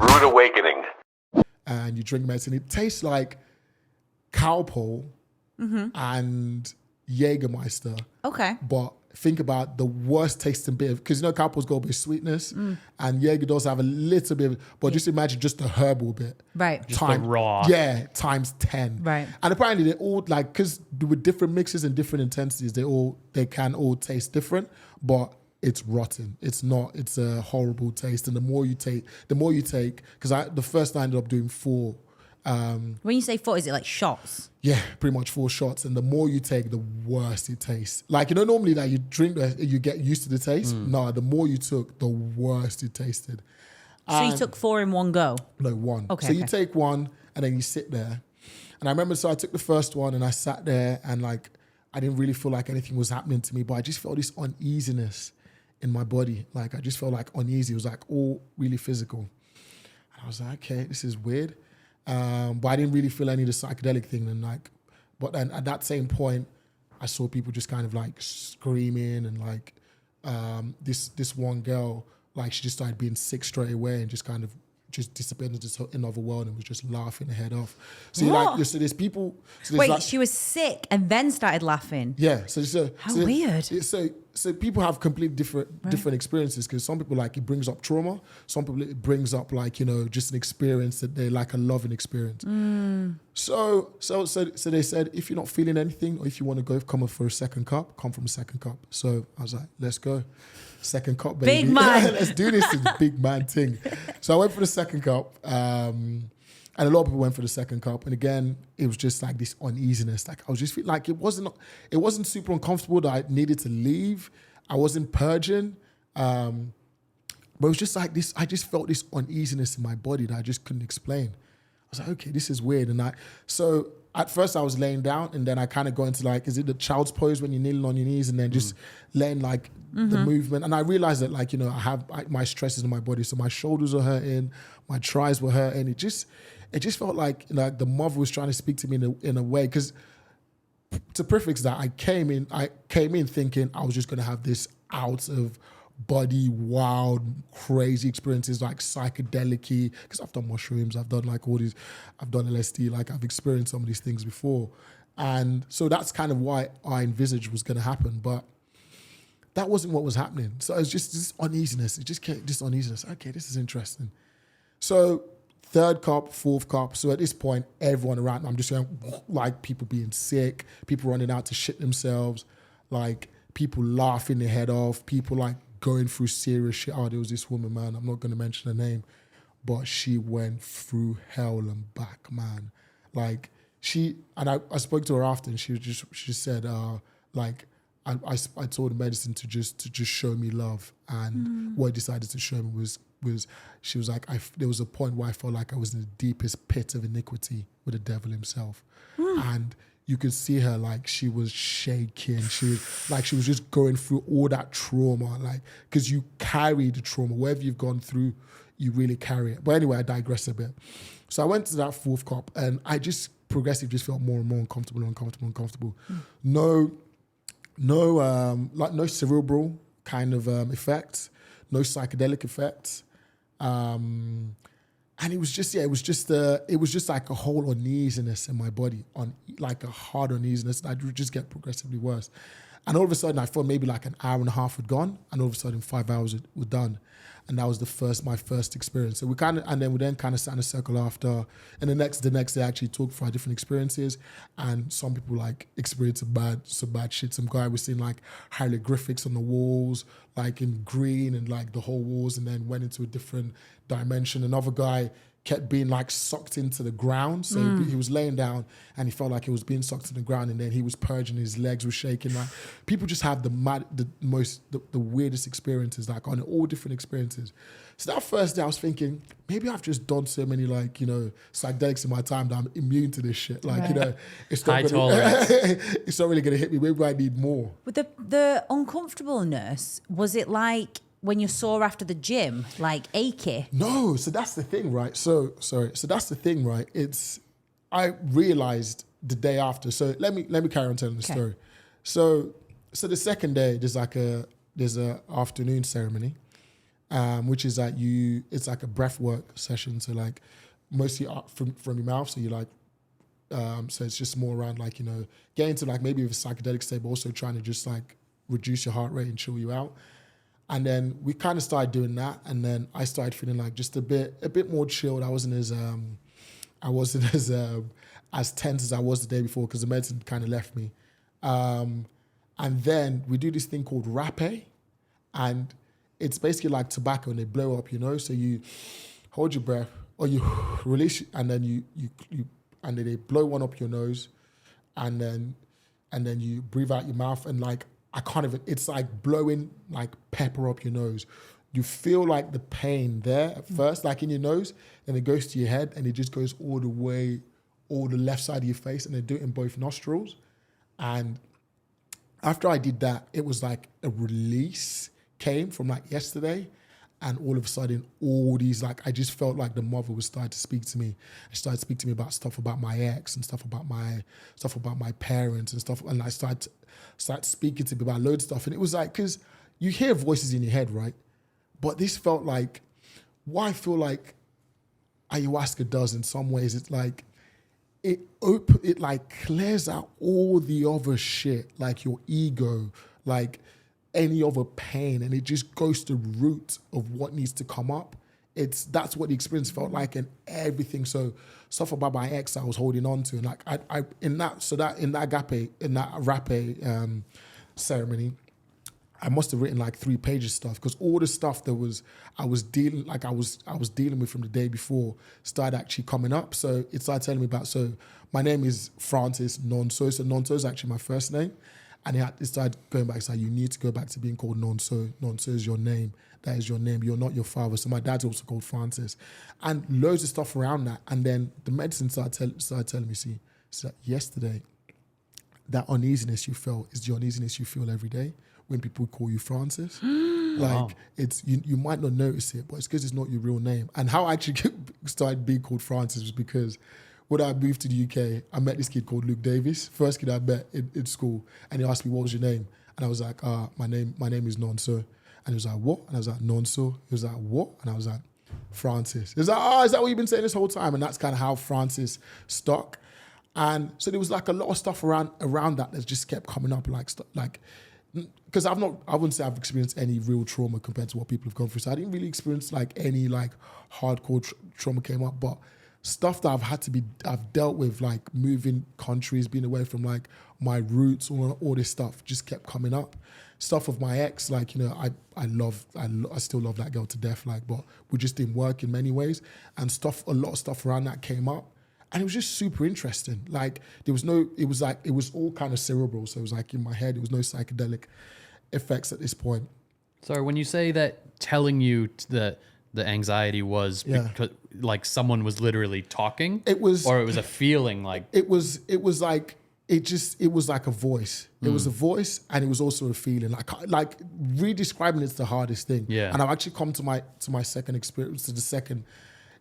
Rude awakening. And you drink medicine. It tastes like Cowpole and Jägermeister. Okay. But think about the worst tasting bit, because you know Cowpole's got a bit of sweetness, and Jaeger does have a little bit, but just imagine just the herbal bit. Right. Just the raw. Yeah, times 10. Right. And apparently they all, like, because with different mixes and different intensities, they can all taste different, but it's rotten. It's not, it's a horrible taste. And the more you take, because the first I ended up doing 4. When you say 4, is it like shots? Yeah, pretty much 4 shots, and the more you take, the worse it tastes. Like, you know, normally that you drink, you get used to the taste. No, the more you took, the worse it tasted. So you took 4 in one go? No, 1. Okay. So you take 1, and then you sit there. And I remember, so I took the first one, and I sat there, and like, I didn't really feel like anything was happening to me, but I just felt this uneasiness in my body. Like, I just felt like uneasy. It was like all really physical. And I was like, okay, this is weird. But I didn't really feel any of the psychedelic thing. And like, but then at that same point, I saw people just kind of like screaming, and like this one girl, like she just started being sick straight away and just kind of just disappeared into another world and was just laughing her head off. So so there's people. So there's Wait, she was sick and then started laughing. Yeah. How weird. So people have completely different experiences, because some people, like, it brings up trauma. Some people it brings up, like, you know, just an experience that they like, a loving experience. So they said, if you're not feeling anything, or if you want to come for a second cup, come from a second cup. So I was like, let's go. Second cup, baby. Big man. Let's do this. It's a big man thing. So I went for the second cup. And a lot of people went for the second cup. And again, it was just like this uneasiness. Like, I was just feeling like it wasn't super uncomfortable that I needed to leave. I wasn't purging. But it was just like this, I just felt this uneasiness in my body that I just couldn't explain. I was like, okay, this is weird. And so at first I was laying down, and then I kind of go into like, is it the child's pose when you're kneeling on your knees, and then just letting like the movement. And I realized that, like, you know, my stresses in my body. So my shoulders were hurting, my thighs were hurting. It just felt like the mother was trying to speak to me in a way, because to prefix that, I came in thinking I was just going to have this out of body, wild, crazy experiences, like psychedelic-y, because I've done mushrooms, I've done like all these, I've done LSD, like I've experienced some of these things before. And so that's kind of why I envisaged was going to happen. But that wasn't what was happening. So it was just this uneasiness. It just came, this uneasiness. Okay, this is interesting. So 3rd cup, 4th cup. So at this point, everyone around, I'm just going, like, people being sick, people running out to shit themselves, like people laughing their head off, people like going through serious shit. Oh, there was this woman, man, I'm not going to mention her name, but she went through hell and back, man. Like, I spoke to her after, and she just said, like, I told the medicine to just show me love, and what it decided to show me was she was like, there was a point where I felt like I was in the deepest pit of iniquity with the devil himself, and you could see her, like, she was shaking. She was just going through all that trauma, like, because you carry the trauma wherever you've gone through, you really carry it. But anyway, I digress a bit. So I went to that 4th cup, and I just progressively just felt more and more uncomfortable. No cerebral kind of effects, no psychedelic effects. And it was just like a whole uneasiness in my body, like a hard uneasiness that would just get progressively worse. And all of a sudden I thought maybe like an hour and a half had gone, and all of a sudden 5 hours were done. And that was my first experience. So we then sat in a circle after, and the next day I actually talked for our different experiences. And some people like experienced some bad shit. Some guy was seeing like hieroglyphics on the walls, like in green, and like the whole walls, and then went into a different dimension. Another guy kept being like sucked into the ground. So he was laying down and he felt like he was being sucked to the ground, and then he was purging, his legs were shaking. Like, people just have the weirdest experiences, like on all different experiences. So that first day I was thinking, maybe I've just done so many, like, you know, psychedelics in my time that I'm immune to this shit. Like, you know, it's not really gonna hit me. Maybe I need more. With the uncomfortableness, was it like when you're sore after the gym, like achy? No, so that's the thing, right? So that's the thing, right? I realized the day after. So let me carry on telling the story. So the second day, there's a afternoon ceremony, which is that it's like a breath work session. So like mostly up from your mouth. So you like, so it's just more around like, getting to like maybe with a psychedelic state, but also trying to just like reduce your heart rate and chill you out. And then we kind of started doing that. And then I started feeling like just a bit more chilled. I wasn't as tense as I was the day before because the medicine kind of left me. And then we do this thing called rapé, and it's basically like tobacco, and they blow up your nose. So you hold your breath, or you release, and then you and then they blow one up your nose, and then you breathe out your mouth, and like I can't even. It's like blowing like pepper up your nose. You feel like the pain there at first, like in your nose, and it goes to your head, and it just goes all the way, all the left side of your face, and they do it in both nostrils. And after I did that, it was like a release came from like yesterday. And all of a sudden, all these, like, I just felt like the mother was starting to speak to me. She started to speak to me about stuff about my ex and stuff about my parents and stuff. And I started speaking to me about loads of stuff. And it was like, because you hear voices in your head, right? But this felt like, what I feel like ayahuasca does in some ways, it's like, it like clears out all the other shit, like your ego, like any other pain, and it just goes to the root of what needs to come up. That's what the experience felt like, and everything. So stuff about my ex I was holding on to, and like in that rapé ceremony, I must have written like 3 pages of stuff, because all the stuff that I was dealing with from the day before started actually coming up. So it started telling me about, so my name is Francis Nonso. So Nonso is actually my first name. And it started going back. It's like, you need to go back to being called Nonso. Nonso is your name. That is your name. You're not your father. So my dad's also called Francis. And loads of stuff around that. And then the medicine started telling me, see, so yesterday, that uneasiness you felt is the uneasiness you feel every day when people call you Francis. Like, it's you might not notice it, but it's because it's not your real name. And how I actually started being called Francis was because when I moved to the UK, I met this kid called Luke Davis, first kid I met in school, and he asked me, what was your name? And I was like, my name is Nonso. And he was like, what? And I was like, Nonso. He was like, what? And I was like, Francis. He was like, is that what you've been saying this whole time? And that's kind of how Francis stuck. And so there was like a lot of stuff around that just kept coming up, like, because I wouldn't say I've experienced any real trauma compared to what people have gone through. So I didn't really experience like any like hardcore trauma came up, but stuff that I've dealt with, like moving countries, being away from like my roots, all this stuff just kept coming up. Stuff of my ex, like, I still love that girl to death, like, but we just didn't work in many ways. And a lot of stuff around that came up. And it was just super interesting. Like, it was all kind of cerebral. So it was like in my head, there was no psychedelic effects at this point. Sorry, when you say that telling you that the anxiety was because like someone was literally talking, or it was a feeling, like it was like a voice. It was a voice, and it was also a feeling. Like re-describing it's the hardest thing. Yeah. And I've actually come to my second experience, to the second.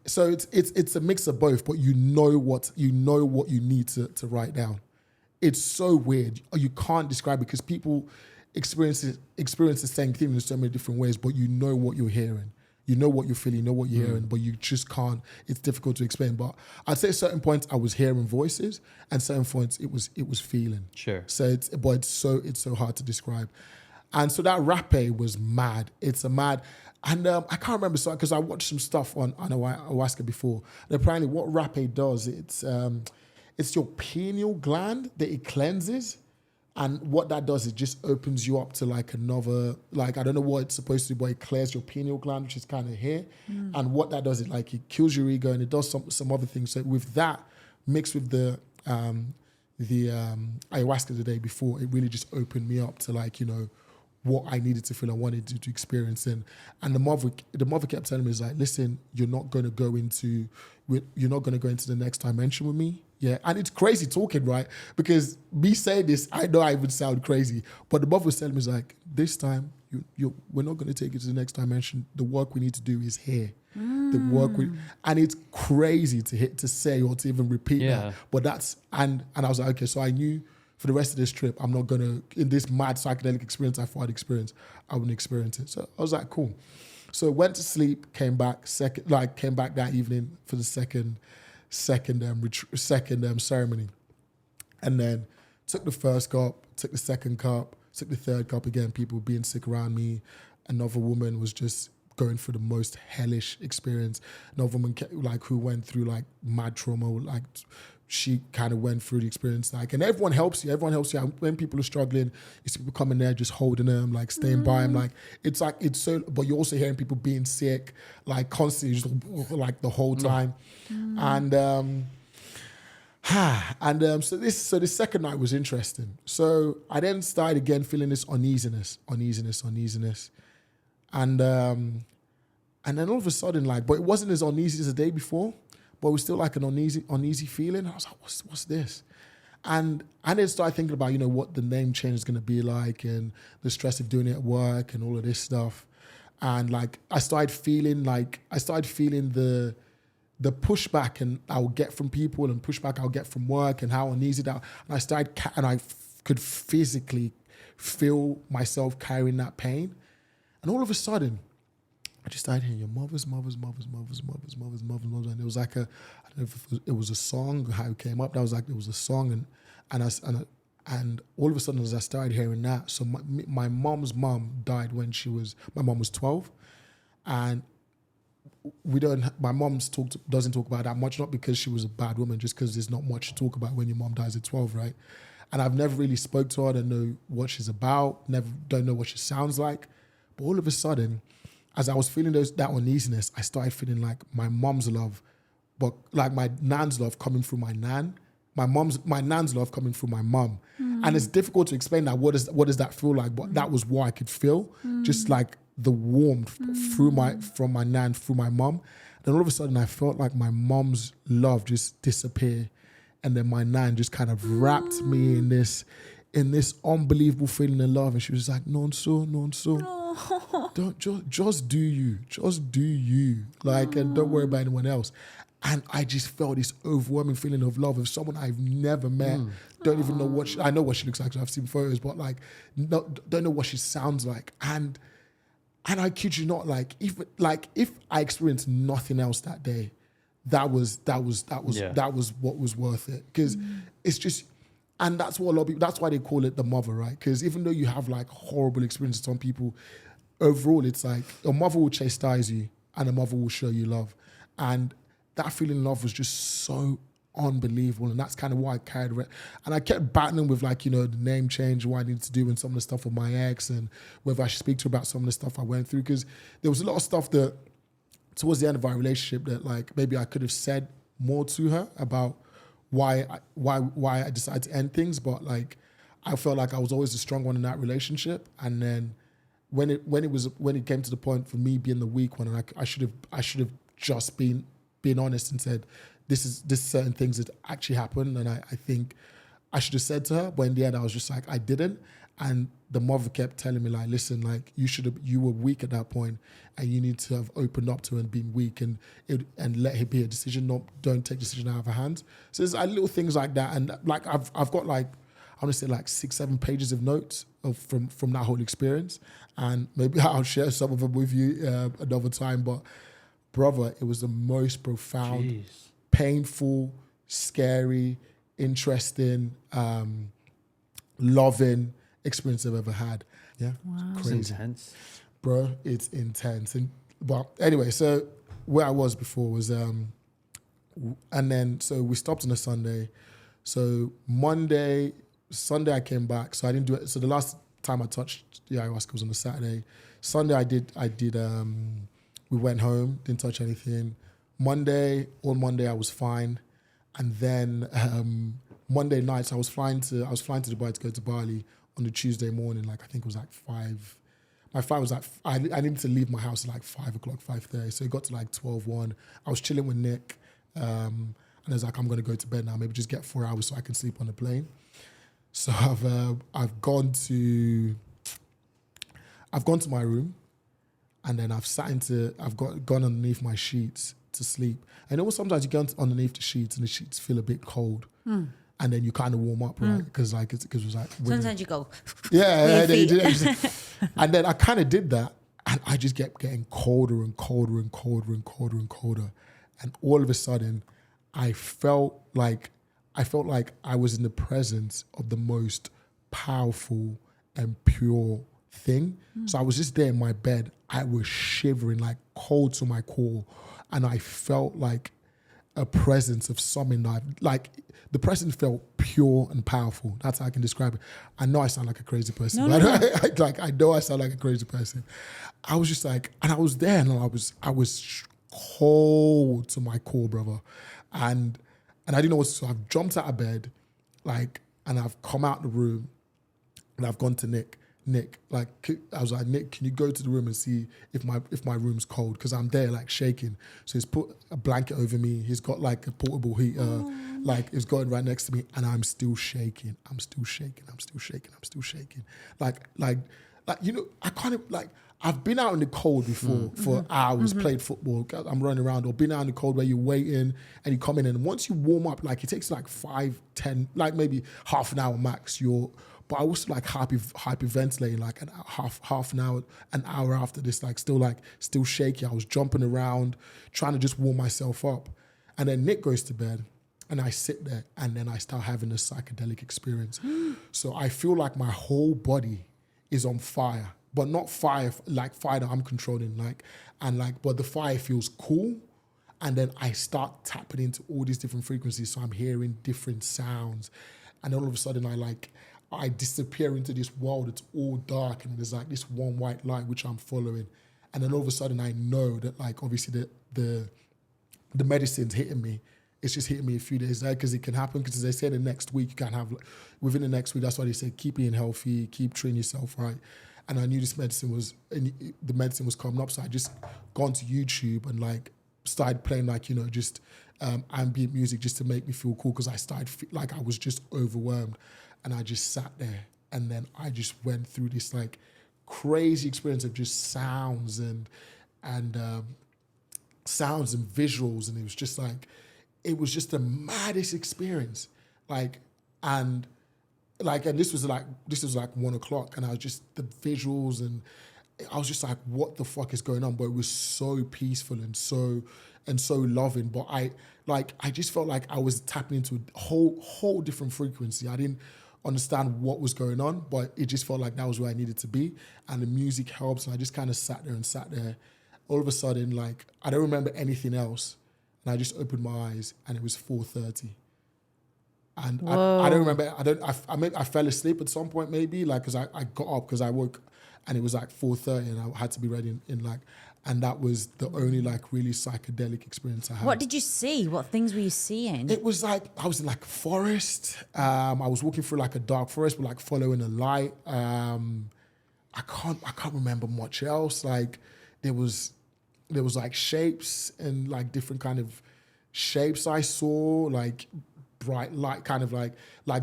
So it's a mix of both, but you know what you need to write down. It's so weird. You can't describe it because people experience the same thing in so many different ways, but you know what you're hearing. You know what you're feeling, you know what you're hearing, but you just can't. It's difficult to explain. But I'd say at certain points I was hearing voices, and certain points it was feeling. Sure. So it's so hard to describe. And so that rapé was mad. It's a mad, and I can't remember, so because I watched some stuff on ayahuasca before. And apparently, what rapé does, it's your pineal gland that it cleanses. And what that does, it just opens you up to like another, like, I don't know what it's supposed to do, but it clears your pineal gland, which is kind of here. And what that does, it kills your ego, and it does some other things. So with that, mixed with the ayahuasca the day before, it really just opened me up to like, what I needed to feel, I wanted to experience. And the mother kept telling me, is like, listen, you're not going to go into the next dimension with me. Yeah, and it's crazy talking, right? Because me saying this, I know I would sound crazy, but the mother was telling me, is like, this time, we're not going to take you to the next dimension. The work we need to do is here. The work and it's crazy to say or to even repeat that. But and I was like, okay, so I knew for the rest of this trip, I'm not gonna, in this mad psychedelic experience I thought I'd experience, I wouldn't experience it. So I was like, cool. So went to sleep, came back that evening for the second ceremony, and then took the first cup, took the second cup, took the third cup again. People being sick around me. Another woman was just going through the most hellish experience. Another woman who went through like mad trauma, like she kind of went through the experience, like, and everyone helps you. When people are struggling, you see people coming there, just holding them, like staying by them. Like, it's so, but you're also hearing people being sick, like constantly, just like the whole time. And so the second night was interesting. So I then started again feeling this uneasiness. And then all of a sudden, like, but it wasn't as uneasy as the day before, but it was still like an uneasy feeling. I was like, what's this? And I then started thinking about, what the name change is going to be like, and the stress of doing it at work and all of this stuff. And like, I started feeling the pushback and I'll get from people and pushback I'll get from work and how uneasy that. And I could physically feel myself carrying that pain. And all of a sudden, I just started hearing your mothers. And it was like I don't know if it was a song, how it came up. That was like, it was a song. And all of a sudden, as I started hearing that, so my mom's mom died when my mom was 12. And my mom doesn't talk about that much, not because she was a bad woman, just because there's not much to talk about when your mom dies at 12, right? And I've never really spoke to her. I don't know what she's about, don't know what she sounds like. But all of a sudden, as I was feeling that uneasiness, I started feeling like my mom's love, but like my nan's love coming through my nan, my nan's love coming through my mum. And it's difficult to explain that. What does that feel like? But that was what I could feel, just like the warmth from my nan through my mum. Then all of a sudden, I felt like my mom's love just disappear, and then my nan just kind of wrapped me in this unbelievable feeling of love, and she was like, "Non so." Don't just do you, like, and don't worry about anyone else. And I just felt this overwhelming feeling of love of someone I've never met. Don't even know I know what she looks like. I've seen photos, but like, don't know what she sounds like. And I kid you not, like, if I experienced nothing else that day, that was what was worth it. Because it's just. And that's what a lot of people, that's why they call it the mother, right? Because even though you have like horrible experiences, some people, overall, it's like a mother will chastise you and a mother will show you love. And that feeling of love was just so unbelievable. And that's kind of why I carried it. And I kept battling with like, the name change, what I needed to do and some of the stuff with my ex and whether I should speak to her about some of the stuff I went through. Because there was a lot of stuff that towards the end of our relationship that like maybe I could have said more to her about why I decided to end things, but like I felt like I was always the strong one in that relationship. And then when it came to the point for me being the weak one, and I should have just been honest and said this certain things that actually happened, and I think I should have said to her, but in the end I was just like I didn't. And the mother kept telling me like, listen, like you were weak at that point, and you need to have opened up to her and been weak, and let it be a decision. Don't take decision out of her hands. So there's like little things like that, and like I've got like I want to say like 6-7 pages of notes from that whole experience, and maybe I'll share some of them with you another time. But brother, it was the most profound, painful, scary, interesting, loving experience I've ever had. Yeah. Wow. Crazy. It's intense. Bro, it's intense. But anyway, so where I was before was and then so we stopped on a Sunday. So Sunday I came back. So I didn't do it. So the last time I touched the ayahuasca was on a Saturday. Sunday I did we went home, didn't touch anything. On Monday I was fine. And then Monday nights I was flying to Dubai to go to Bali on the Tuesday morning, like I think it was like 5. My flight was like, I needed to leave my house at like 5 o'clock, 5:30. So it got to like 12:01. I was chilling with Nick, and I was like, I'm gonna go to bed now. Maybe just get 4 hours so I can sleep on the plane. So I've gone to my room, and then I've gone underneath my sheets to sleep. And it was sometimes you go underneath the sheets and the sheets feel a bit cold. And then you kind of warm up, right? Because it was like sometimes you go. Yeah. And then I kind of did that, And I just kept getting colder and colder and colder and colder and colder. And all of a sudden, I felt like I was in the presence of the most powerful and pure thing. So I was just there in my bed. I was shivering, like cold to my core. And I felt like a presence of something like the presence felt pure and powerful. That's how I can describe it. I know I sound like a crazy person. No. I know I sound like a crazy person. I was just like, and I was there, and I was cold to my core, brother. And I didn't know what to do. So I've jumped out of bed, like, and I've come out the room, and I've gone to Nick, like, I was like, Nick, can you go to the room and see if my room's cold? Because I'm there, like, shaking. So he's put a blanket over me. He's got, like, a portable heater. Like, it's going right next to me. And I'm still shaking. I'm still shaking. Like, you know, I kind of, like, I've been out in the cold before for hours, played football. I'm running around, or been out in the cold where you're waiting and you come in. And once you warm up, like, it takes, like, 5, 10, like, maybe half an hour max. But I was like hyperventilating, like half an hour after this, like still shaky. I was jumping around, trying to just warm myself up. And then Nick goes to bed, and I sit there, and then I start having a psychedelic experience. So I feel like my whole body is on fire, but not fire like fire that I'm controlling, but the fire feels cool. And then I start tapping into all these different frequencies. So I'm hearing different sounds, and all of a sudden I disappear into this world. It's all dark, and there's like this one white light which I'm following. And then all of a sudden I know that, like, obviously the medicine's hitting me. It's just hitting me a few days later, because it can happen, because they say the next week you can have, within the next week, that's why they say keep eating healthy, keep treating yourself right. And I knew the medicine was coming up. So I just gone to YouTube and, like, started playing, like, you know, just ambient music just to make me feel cool, because I started like I was just overwhelmed. And I just sat there, and then I just went through this, like, crazy experience of just sounds and visuals, and it was just the maddest experience. And this was like 1 o'clock, and I was just, the visuals, and I was just like, what the fuck is going on? But it was so peaceful and so loving. But I just felt like I was tapping into a whole different frequency. I didn't understand what was going on, but it just felt like that was where I needed to be. And the music helps, and I just kind of sat there. All of a sudden, like, I don't remember anything else, and I just opened my eyes, and it was 4:30. And I don't remember. I fell asleep at some point, maybe, like, because I got up, because I woke, and it was like 4:30, and I had to be ready and that was the only, like, really psychedelic experience I had. What did you see? What things were you seeing? It was like, I was in, like, a forest. I was walking through, like, a dark forest, but, like, following a light. I can't remember much else. Like, there was like shapes, and, like, different kind of shapes I saw, like bright light, kind of like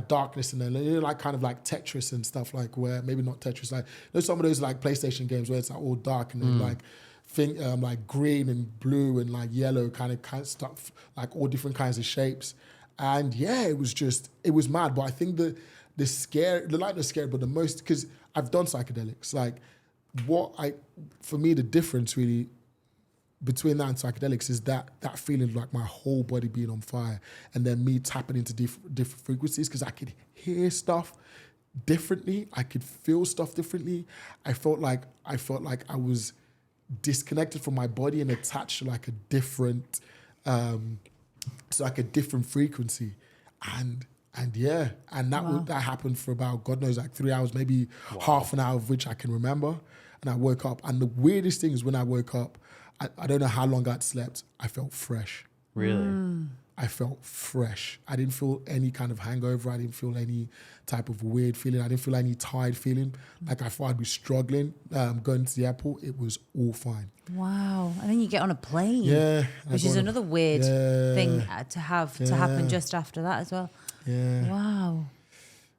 darkness, and then, you know, like, kind of like Tetris and stuff, like, where, maybe not Tetris, like, there's some of those, like, PlayStation games where it's, like, all dark, and then like green and blue and, like, yellow kind of stuff, like, all different kinds of shapes. And yeah, it was mad. But I think the light was scary, but the most, because I've done psychedelics, like, for me, the difference really between that and psychedelics is that feeling of, like, my whole body being on fire, and then me tapping into different frequencies, because I could hear stuff differently, I could feel stuff differently. I felt like I was disconnected from my body and attached to, like, a different frequency, and that happened for about, God knows, like, 3 hours, maybe half an hour of which I can remember. And I woke up, and the weirdest thing is, when I woke up, I don't know how long I'd slept, I felt fresh. Really? I felt fresh. I didn't feel any kind of hangover. I didn't feel any type of weird feeling. I didn't feel any tired feeling. Like, I thought I'd be struggling going to the airport. It was all fine. Wow. And then you get on a plane. Yeah. Which is another weird thing to happen just after that as well. Yeah. Wow.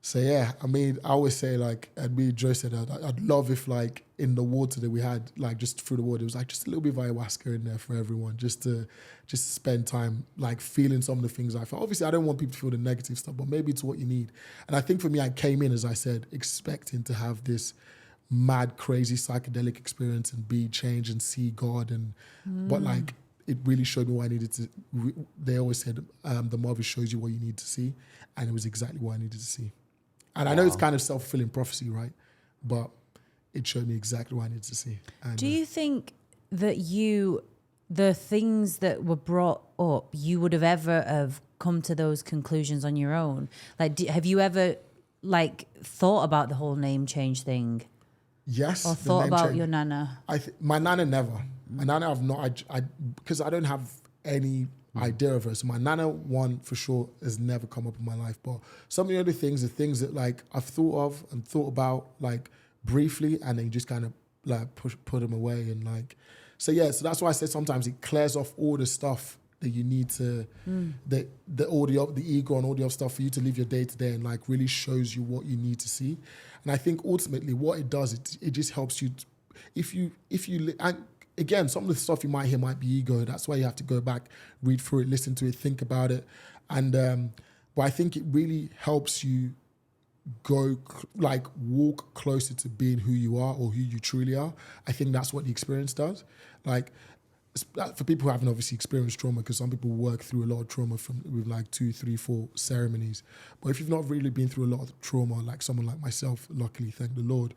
So yeah, I mean, I always say, like, and me and Joe said, I'd love if, like, in the water that we had, like, just through the water, it was like just a little bit of ayahuasca in there for everyone, just to spend time, like, feeling some of the things I felt. Obviously, I don't want people to feel the negative stuff, but maybe it's what you need. And I think for me, I came in, as I said, expecting to have this mad, crazy psychedelic experience and be changed and see God. And but like, it really showed me what I needed to. They always said the movie shows you what you need to see, and it was exactly what I needed to see. And I know it's kind of self-fulfilling prophecy, right? But it showed me exactly what I needed to see. And, do you think that the things that were brought up, you would have come to those conclusions on your own? Like, have you ever like thought about the whole name change thing? Yes. Or thought about your nana? My nana never. My nana I've not. Because I don't have any idea of her. So my nana one for sure has never come up in my life. But some of the other things, the things that like I've thought of and thought about like briefly, and then you just kind of like put them away and like. So yeah, so that's why I said sometimes it clears off all the stuff that you need to, the ego and all the other stuff for you to live your day to day, and like really shows you what you need to see. And I think ultimately what it does, it just helps you. And again, some of the stuff you might hear might be ego. That's why you have to go back, read through it, listen to it, think about it. And but I think it really helps you walk closer to being who you are or who you truly are. I think that's what the experience does. Like, for people who haven't obviously experienced trauma, because some people work through a lot of trauma with like 2, 3, 4 ceremonies. But if you've not really been through a lot of trauma, like someone like myself, luckily, thank the Lord,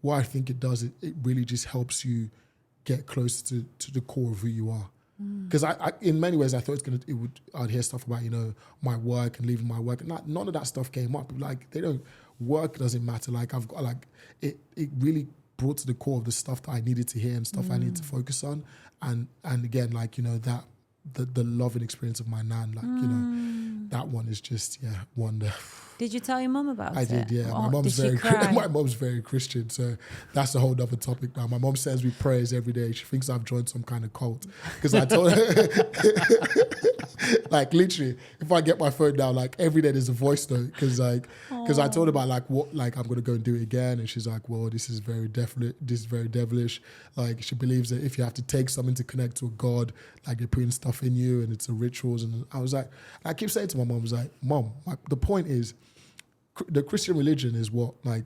what I think it does, it really just helps you get closer to the core of who you are. Because I in many ways, I thought I'd hear stuff about, my work and leaving my work. None of that stuff came up. Like, work doesn't matter. Like, I've got it really brought to the core of the stuff that I needed to hear and stuff I needed to focus on. And again, like, that the loving experience of my nan, like, that one is just, wonder. Did you tell your mum about it? I did, yeah. Oh, My mom's very Christian, so that's a whole other topic now. My mom sends me prayers every day. She thinks I've joined some kind of cult. Because I told her, like, literally, if I get my phone down, like, every day there's a voice note. Because I told her about, like, what, like, I'm going to go and do it again. And she's like, well, this is very devilish. Like, she believes that if you have to take something to connect to a God, like, they're putting stuff in you and it's a rituals. And I was like, I keep saying to my mom, I was like, Mom, the point is, the Christian religion is what, like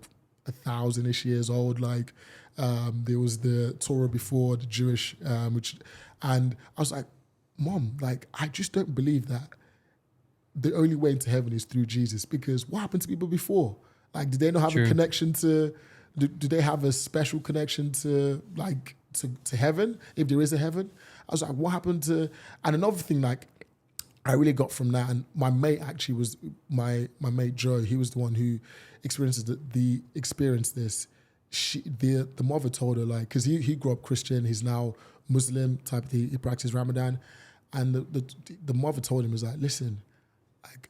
1,000-ish years old. Like, there was the Torah before, the Jewish, and I was like, Mom, like, I just don't believe that the only way into heaven is through Jesus, because what happened to people before? Like, did they not have a connection to, do they have a special connection to, like, to heaven, if there is a heaven? I was like, what happened to, and another thing, like, I really got from that, and my mate actually was my mate Joe. He was the one who experienced this. The mother told her, like, because he grew up Christian, he's now Muslim type. He practiced Ramadan, and the mother told him, was like, listen, like,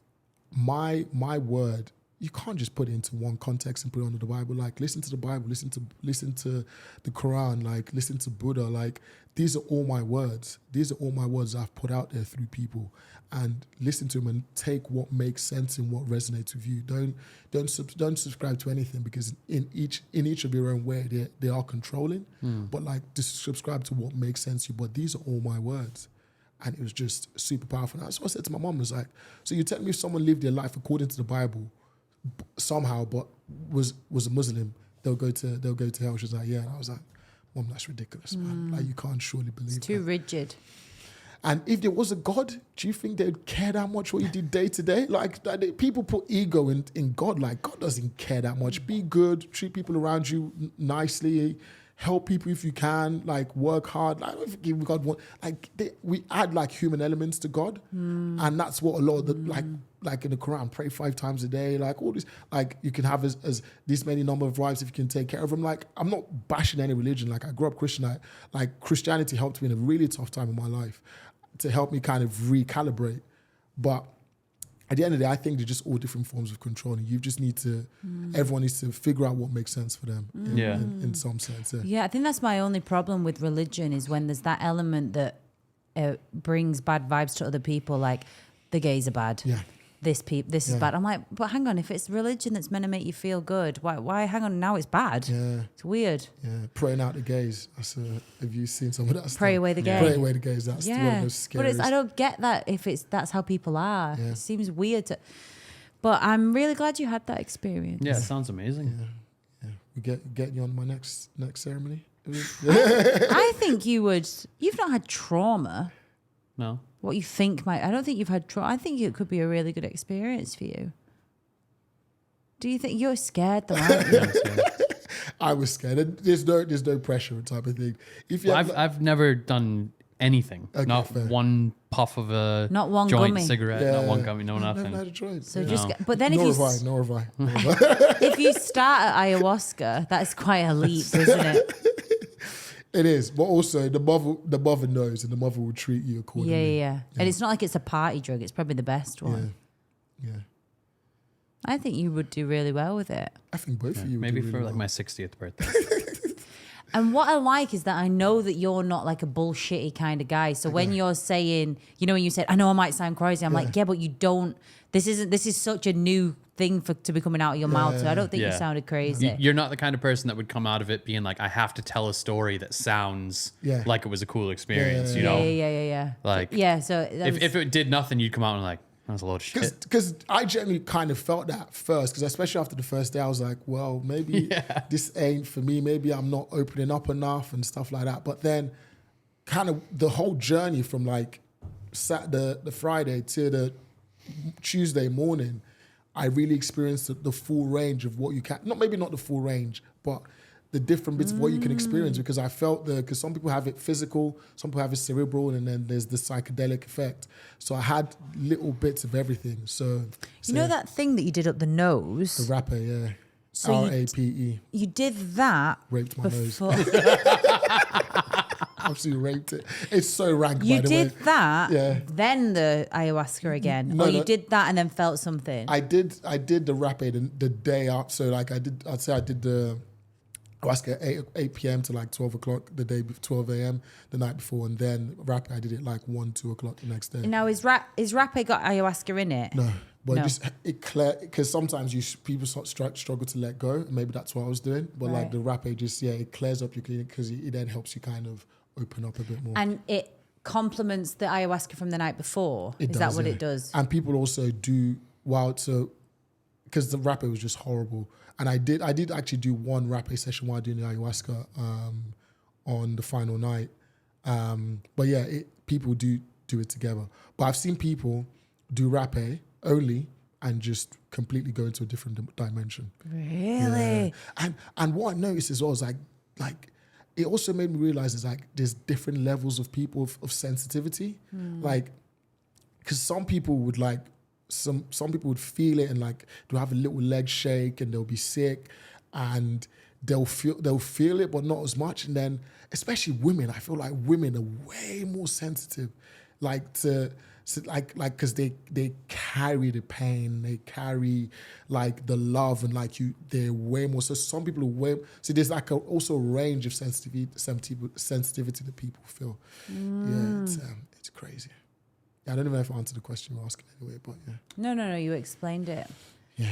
my word, you can't just put it into one context and put it under the Bible. Like, listen to the Bible, listen to the Quran, like, listen to Buddha. Like, these are all my words. These are all my words I've put out there through people. And listen to them and take what makes sense and what resonates with you. Don't subscribe to anything, because in each of your own way they are controlling. But like, just subscribe to what makes sense to you. But these are all my words. And it was just super powerful. And that's what I said to my mom, was like, so you tell me if someone lived their life according to the Bible somehow, but was a Muslim, they'll go to hell. She was like, yeah. And I was like, Mom, that's ridiculous, man. Like, you can't surely believe it's too rigid. And if there was a God, do you think they'd care that much what you did day to day? Like, people put ego in God. Like, God doesn't care that much. Be good, treat people around you nicely, help people if you can, like, work hard. Like, I don't think God want, like, we add like human elements to God, and that's what a lot of the like in the Quran, pray 5 times a day, like all this, like, you can have as this many number of wives if you can take care of them. Like, I'm not bashing any religion. Like, I grew up Christian. Like Christianity helped me in a really tough time in my life to help me kind of recalibrate. But at the end of the day, I think they're just all different forms of control, and you just need to, everyone needs to figure out what makes sense for them in some sense. Yeah, I think that's my only problem with religion, is when there's that element that brings bad vibes to other people, like the gays are bad. Yeah. This is bad. I'm like, but hang on, if it's religion that's meant to make you feel good, why hang on, now it's bad? Yeah. It's weird. Yeah. Praying out the gays. Have you seen some of that stuff? Pray away the gays. Pray away the gays. That's one of those scariest. But I don't get that if that's how people are. Yeah. It seems weird but I'm really glad you had that experience. Yeah, it sounds amazing. Yeah. we get you on my next ceremony. I think you would. You've not had trauma. No. What you think might. I don't think you've had trauma. I think it could be a really good experience for you. Do you think you're scared though? Aren't you? I was scared. There's no pressure type of thing. If you I've never done anything. Okay, not fair. one puff of a Not one joint gummy. cigarette. Not one gummy. No, I've nothing. never had a joint. So Yeah. just. No. But then Nor if have I. if you start at ayahuasca, that's quite a leap, isn't it? It is, but also the mother knows, and the mother will treat you accordingly. Yeah. And it's not like it's a party drug. It's probably the best one. Yeah. I think you would do really well with it. I think both of you would Maybe do for really like well. my 60th birthday. And what I like is that I know that you're not like a bullshitty kind of guy. So when you're saying, you know, when you said, I know I might sound crazy, I'm like, yeah, but you don't. This is such a new thing to be coming out of your mouth. So I don't think you sounded crazy. You're not the kind of person that would come out of it being like, I have to tell a story that sounds like it was a cool experience, you know? Yeah. Like, so if it did nothing, you'd come out and like, that was a load of shit. Because I generally kind of felt that first, because especially after the first day, I was like, well, maybe this ain't for me. Maybe I'm not opening up enough and stuff like that. But then kind of the whole journey from like the Friday to the Tuesday morning, I really experienced the full range of what you can, maybe not the full range, but the different bits of what you can experience, because I felt because some people have it physical, some people have it cerebral, and then there's the psychedelic effect. So I had little bits of everything. So you know that thing that you did up the nose? the rapper, yeah. So RAPE. You did that Raped my before. nose. Absolutely raped it. It's so rank, by You the did way. that, then the ayahuasca again, No, or you no. did that and then felt something. I did the rapid the day up. So like I'd say I did the ayahuasca at 8 p.m. to like 12 o'clock the day, 12 a.m. the night before, and then rapid I did it like 1, 2 o'clock the next day. Now is rapé got ayahuasca in it? No, but No. it clear, because sometimes people struggle to let go. Maybe that's what I was doing. But like Right. the rapid it clears up your clinic, because it then helps you kind of open up a bit more. And it complements the ayahuasca from the night before. It Is does, that what yeah. it does? And people also do because the rapé was just horrible. And I did actually do one rapé session while doing the ayahuasca on the final night. But yeah, people do it together. But I've seen people do rapé only and just completely go into a different dimension. Really? Yeah. And what I noticed as well is like it also made me realize is like there's different levels of people of sensitivity. Like, because some people would like some people would feel it and like they'll have a little leg shake and they'll be sick and they'll feel it but not as much. And then especially women, I feel like women are way more sensitive, because they carry the pain, they carry like the love, and like they're way more. So some people are way. So there's like also a range of sensitivity that people feel. Yeah, it's crazy. Yeah, I don't even know if I answered the question you're asking anyway, but yeah. No, you explained it. Yeah.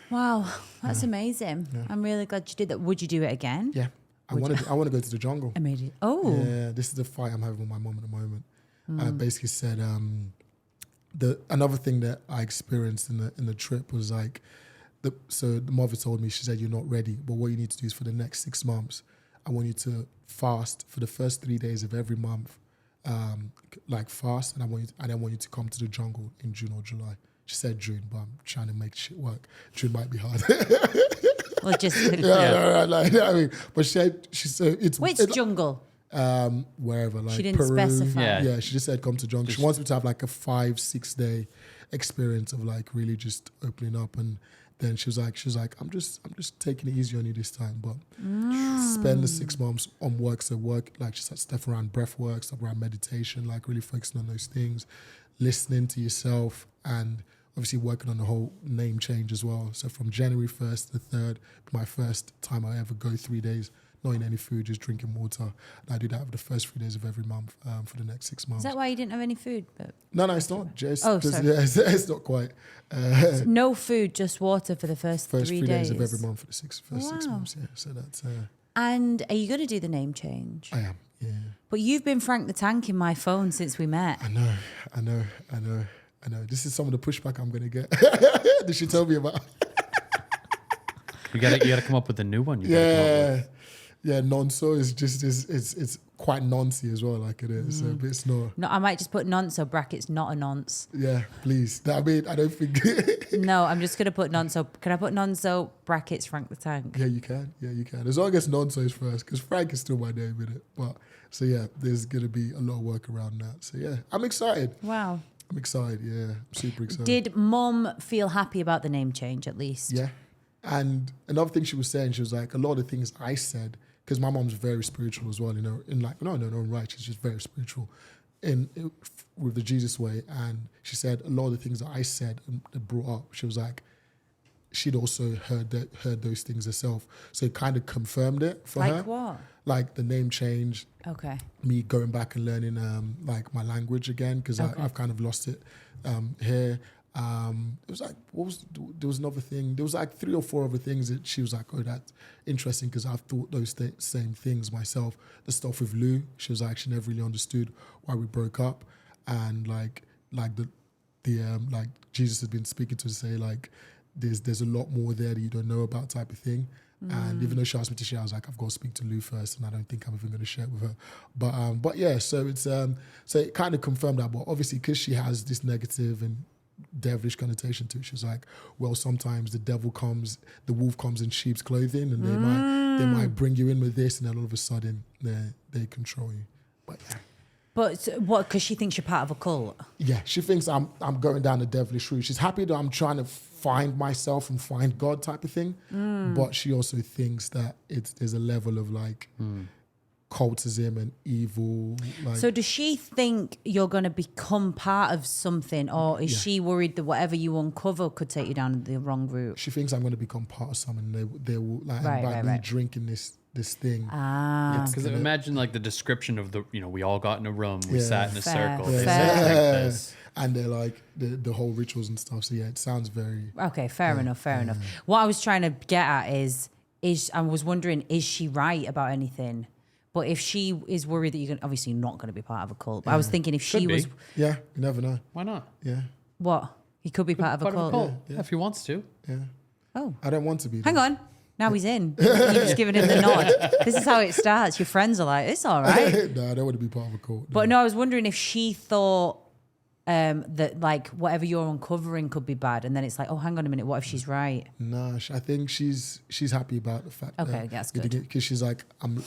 Wow, that's amazing. Yeah. I'm really glad you did that. Would you do it again? Yeah. I want to go to the jungle. Amazing. Oh. Yeah, this is the fight I'm having with my mom at the moment. I basically said another thing that I experienced in the trip was like the mother told me, she said, you're not ready, but what you need to do is for the next 6 months, I want you to fast for the first 3 days of every month. Like fast, and I don't want you to come to the jungle in June or July. She said June, but I'm trying to make shit work. June might be hard. Logistically. I mean, but she said it's Which jungle? Wherever, like She didn't Peru. specify. Yeah, she just said come to jungle. She wants me to have like a 5-6 day experience of like really just opening up. And then she was like, I'm just taking it easy on you this time, but spend the 6 months on work. So work, like she said, stuff around breath work, stuff around meditation, like really focusing on those things, listening to yourself, and obviously working on the whole name change as well. So from January 1st to 3rd, my first time I ever go 3 days, not eating any food, just drinking water. And I do that for the first 3 days of every month for the next 6 months. Is that why you didn't have any food? No, it's not. Just, sorry. Yeah, it's not quite. No food, just water for the first 3 3 days of every month for the first 6 months. Yeah, so that's. And are you going to do the name change? I am. Yeah. But you've been Frank the Tank in my phone since we met. I know. This is some of the pushback I'm going to get. Did she tell me about? You gotta come up with a new one. Yeah, nonso is just it's quite noncy as well, like it is. So it's not. No, I might just put nonso brackets, not a nonce. Yeah, please. I mean, I don't think. No, I'm just gonna put nonso. Can I put nonso brackets Frank the Tank? Yeah, you can. Yeah, you can. As long as nonso is first, because Frank is still my name in it. But so yeah, there's gonna be a lot of work around that. So yeah, I'm excited. Wow. I'm excited. Yeah, I'm super excited. Did Mum feel happy about the name change at least? Yeah. And another thing she was saying, she was like, a lot of things I said, because my mom's very spiritual as well, you know, in like, no, right, she's just very spiritual with the Jesus way. And she said a lot of the things that I said and brought up, she was like, she'd also heard those things herself. So it kind of confirmed it for her. Like what? Like the name change. Okay. Me going back and learning like my language again, because I've kind of lost it here. It was like, there was another thing. There was like 3 or 4 other things that she was like, oh, that's interesting, because I've thought those same things myself. The stuff with Lou, she was like, she never really understood why we broke up. And like the like Jesus has been speaking to her, say like, there's a lot more there that you don't know about, type of thing. And even though she asked me to share, I was like, I've got to speak to Lou first, and I don't think I'm even going to share it with her. But yeah, so it's so it kind of confirmed that. But obviously, because she has this negative and devilish connotation to it, she was like, well, sometimes the wolf comes in sheep's clothing, and they might bring you in with this, and then all of a sudden they control you. But yeah. But what? Because she thinks you're part of a cult. Yeah, she thinks I'm going down the devilish route. She's happy that I'm trying to find myself and find God, type of thing. But she also thinks that there's a level of like cultism and evil. Like, so does she think you're going to become part of something, or is she worried that whatever you uncover could take you down the wrong route? She thinks I'm going to become part of something. They will like, by me drinking this thing. Because imagine like the description of we all got in a room, we sat in a circle. And they're like the whole rituals and stuff. So yeah, it sounds very... Okay, fair enough. What I was trying to get at is I was wondering, is she right about anything? But if she is worried that you're obviously not going to be part of a cult. But I was thinking if she was... Yeah, you never know. Why not? Yeah. What? He could be part of a cult? Yeah. If he wants to. Yeah. Oh. I don't want to be. Hang on. Now he's in. You've just given him the nod. This is how it starts. Your friends are like, it's all right. No, I don't want to be part of a cult. But no, I was wondering if she thought that like whatever you're uncovering could be bad, and then it's like, oh, hang on a minute, what if she's right? No, I think she's happy about the fact. Okay, that's good. Because she's like, I'm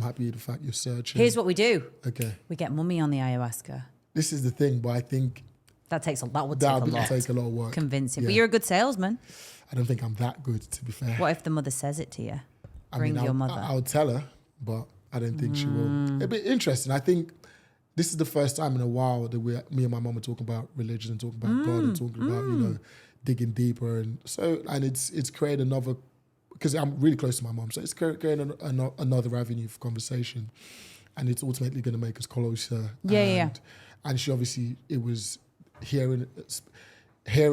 happy with the fact you're searching. Here's what we do. Okay. We get mummy on the ayahuasca. This is the thing, but I think that would take a lot of work. Convincing, but you're a good salesman. I don't think I'm that good, to be fair. What if the mother says it to you? Bring your mother. I'll tell her, but I don't think she will. It'd be interesting. I think this is the first time in a while that me and my mum are talking about religion and talking about God and talking about, digging deeper. And it's created another, because I'm really close to my mum, so it's created another avenue for conversation. And it's ultimately going to make us closer. And she obviously, it was hearing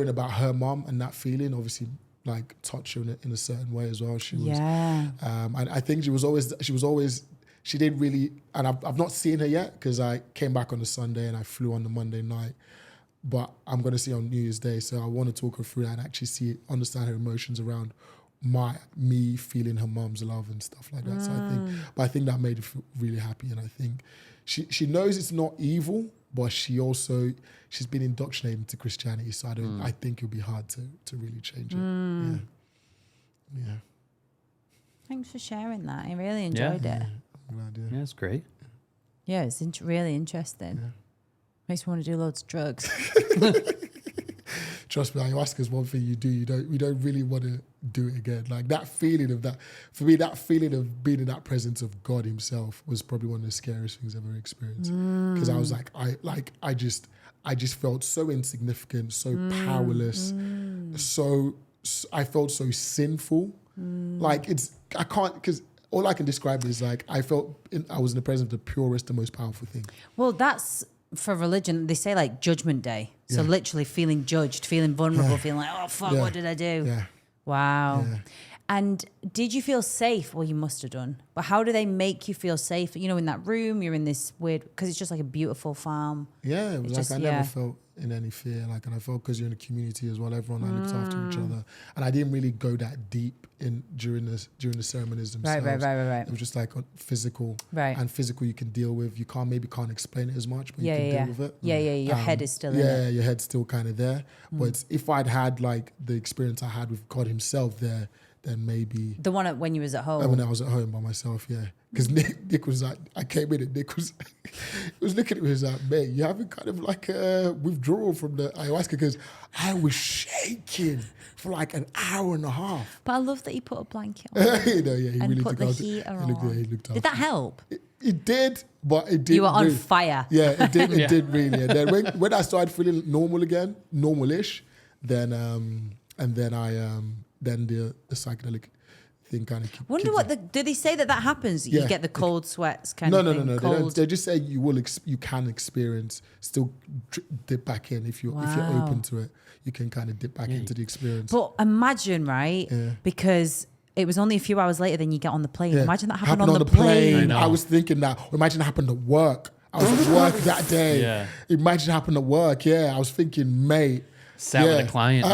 about her mum and that feeling, obviously, like touch her in a certain way as well. She was, and I think she didn't really, and I've not seen her yet because I came back on the Sunday and I flew on the Monday night, but I'm going to see her on New Year's Day. So I want to talk her through that and actually understand her emotions around me feeling her mum's love and stuff like that. So I think that made her feel really happy. And I think she knows it's not evil, but she's been indoctrinated into Christianity. So I think it'll be hard to really change it. Yeah. Thanks for sharing that. I really enjoyed it. I'm glad, yeah, it's great. Yeah, it's really interesting. Yeah. Makes me want to do loads of drugs. Trust me, ayahuasca is one thing you do. We don't really want to do it again. Like that feeling of that, for me, that feeling of being in that presence of God Himself was probably one of the scariest things I've ever experienced. Because I was like, I just felt so insignificant, so powerless, I felt so sinful. Like I can't, because all I can describe is like I was in the presence of the purest and most powerful thing. Well, that's for religion. They say like Judgment Day. So literally feeling judged, feeling vulnerable, feeling like, oh fuck, what did I do? Yeah. Wow. And did you feel safe? Well, you must have done. But how do they make you feel safe? You know, in that room, you're in this weird, because it's just like a beautiful farm. Yeah, it was like I never felt in any fear. Like, and I felt because you're in a community as well, everyone looked after each other. And I didn't really go that deep in during the ceremonies themselves. Right. It was just like physical. Right. And physical you can deal with. You can't explain it as much, but you can deal with it. Yeah. Your head is still in it. Yeah, your head's still kind of there. But if I'd had like the experience I had with God himself there, then maybe the one when you was at home. When I was at home by myself, yeah. Because Nick was like, I came in and Nick was looking at me, he was like, mate, you having kind of like a withdrawal from the ayahuasca, because I was shaking for like an hour and a half. But I love that he put a blanket on. He and really put took the heater on. He looked Did that help? It did, but it didn't. You were on really. fire. Yeah, it did. It did really. And then when I started feeling normal again, normal-ish, then the psychedelic thing kind of. Wonder what did they say that happens? You get the cold sweats kind of thing. No. They just say you can experience, still dip back in if you're open to it. You can kind of dip back into the experience. But imagine, right? Yeah. Because it was only a few hours later than you get on the plane. Yeah. Imagine that happened on the plane. I was thinking that. Imagine it happened at work. I was at work that day. Yeah. Imagine it happened at work. Yeah, I was thinking, mate. Sat with a client.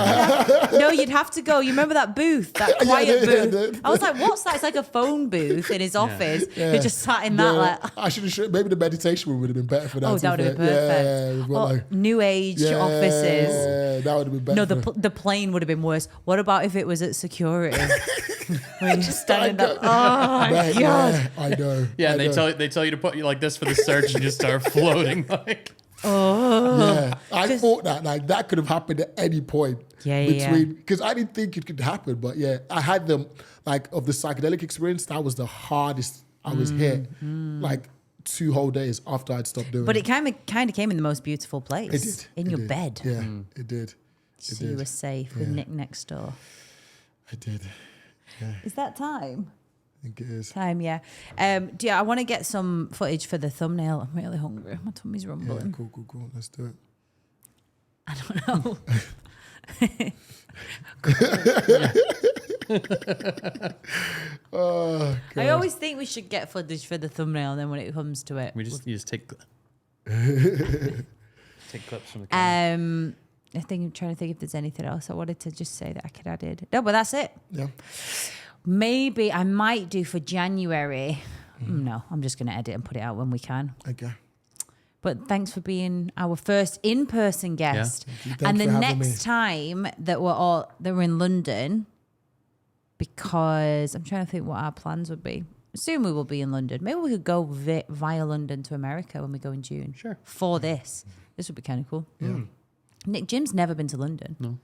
No, you'd have to go. You remember that booth, that quiet booth? I was like, what's that? It's like a phone booth in his office. You just sat in that. Like, I should have. Maybe the meditation would have been better for that. Oh, that would have been perfect. Like, new age offices. Yeah, that would have been better. No, the plane would have been worse. What about if it was at security? When you're standing there. Oh my God. Yeah, I know. Yeah, and they tell you to put you like this for the search and just start floating like. Oh, yeah. I thought that like that could have happened at any point. Because I didn't think it could happen, but I had them like of the psychedelic experience. That was the hardest I was hit. Like 2 whole days after I'd stopped doing it. But it kind of came in the most beautiful place. It did. In your bed. Yeah, it did. So you were safe with Nick next door. I did. Yeah. Is that time? I think it is. Time, yeah. I want to get some footage for the thumbnail. I'm really hungry. My tummy's rumbling. Yeah, cool. Let's do it. I don't know. Oh, God. I always think we should get footage for the thumbnail, and then when it comes to it, you just take clips from the camera. I'm trying to think if there's anything else I wanted to just say that I could add in. No, but that's it. Yeah. Maybe I might do for January. No, I'm just going to edit and put it out when we can. Okay. But thanks for being our first in-person guest. Yeah. And the next time that we're in London, because I'm trying to think what our plans would be. Soon we will be in London. Maybe we could go via London to America when we go in June. Sure. For this. This would be kind of cool. Yeah. Nick, Jim's never been to London. No.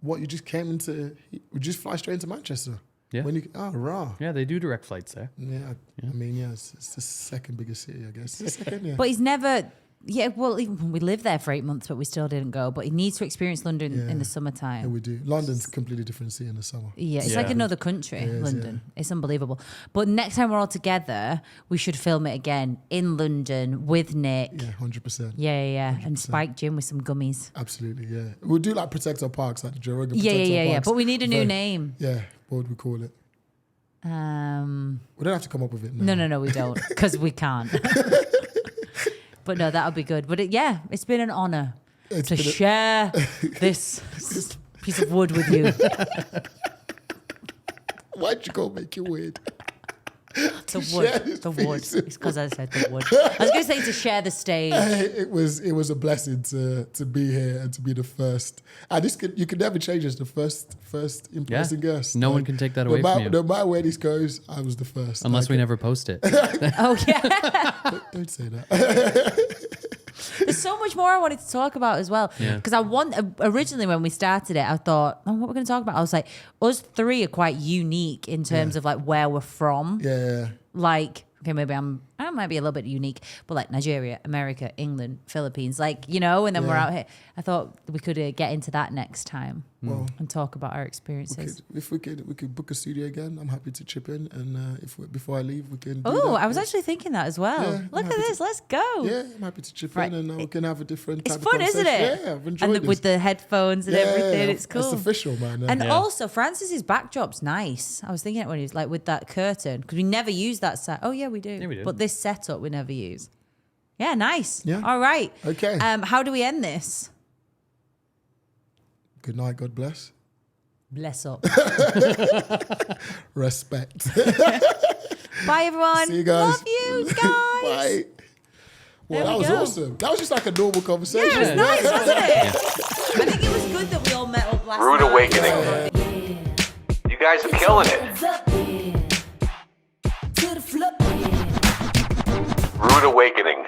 What, you just came into... Would you just fly straight into Manchester? Yeah. Raw. Yeah, they do direct flights there. Yeah. I mean, it's the second biggest city, I guess. It's the second, yeah. But he's never... Yeah, well, even we lived there for 8 months, but we still didn't go. But he needs to experience London in the summertime. Yeah, we do. London's a completely different city in the summer. Yeah, it's like another country, London. Yeah. It's unbelievable. But next time we're all together, we should film it again in London with Nick. Yeah, 100%. Yeah. 100%. And Spike Jim with some gummies. Absolutely, yeah. We'll do like Protect Our Parks, like the Joe Rogan Protect Our Parks. Yeah. But we need a new name. Yeah, what would we call it? We don't have to come up with it now. No, we don't, because we can't. But no, that'll be good. But it's been an honor to share this piece of wood with you. Why'd you go make it weird? The wood. It's because I said the wood. I was going to say to share the stage. It was a blessing to be here and to be the first. And you can never change as the first in-person guest. No one can take that away from you. No matter where this goes, I was the first. Unless we never post it. Oh yeah. Don't say that. There's so much more I wanted to talk about as well. Because originally when we started it, I thought, what we're going to talk about? I was like, us three are quite unique in terms of like where we're from. Yeah. Like, okay, maybe I'm it might be a little bit unique, but like Nigeria, America, England, Philippines, like, you know, and then we're out here. I thought we could get into that next time and talk about our experiences. We could book a studio again. I'm happy to chip in, and before I leave, we can. Oh, I was actually thinking that as well. Yeah, Look at this, let's go. Yeah, I'm happy to chip in, and we can have a different. It's type fun, of isn't it? Yeah, I've enjoyed this. With the headphones and everything, it's cool. It's official, man. And also, Francis's backdrop's nice. I was thinking it when he was like with that curtain, because we never use that set. Oh yeah, we do. Yeah, we do. But this setup we never use. Yeah, nice. Yeah. All right. Okay. How do we end this? Good night. God bless. Bless up. Respect. Bye, everyone. See you guys. Love you guys. Bye. Well, that was awesome. That was just like a normal conversation. Yeah, it was nice, wasn't it? I think it was good that we all met up last Rude night. awakening. You guys are killing it. Rude awakening.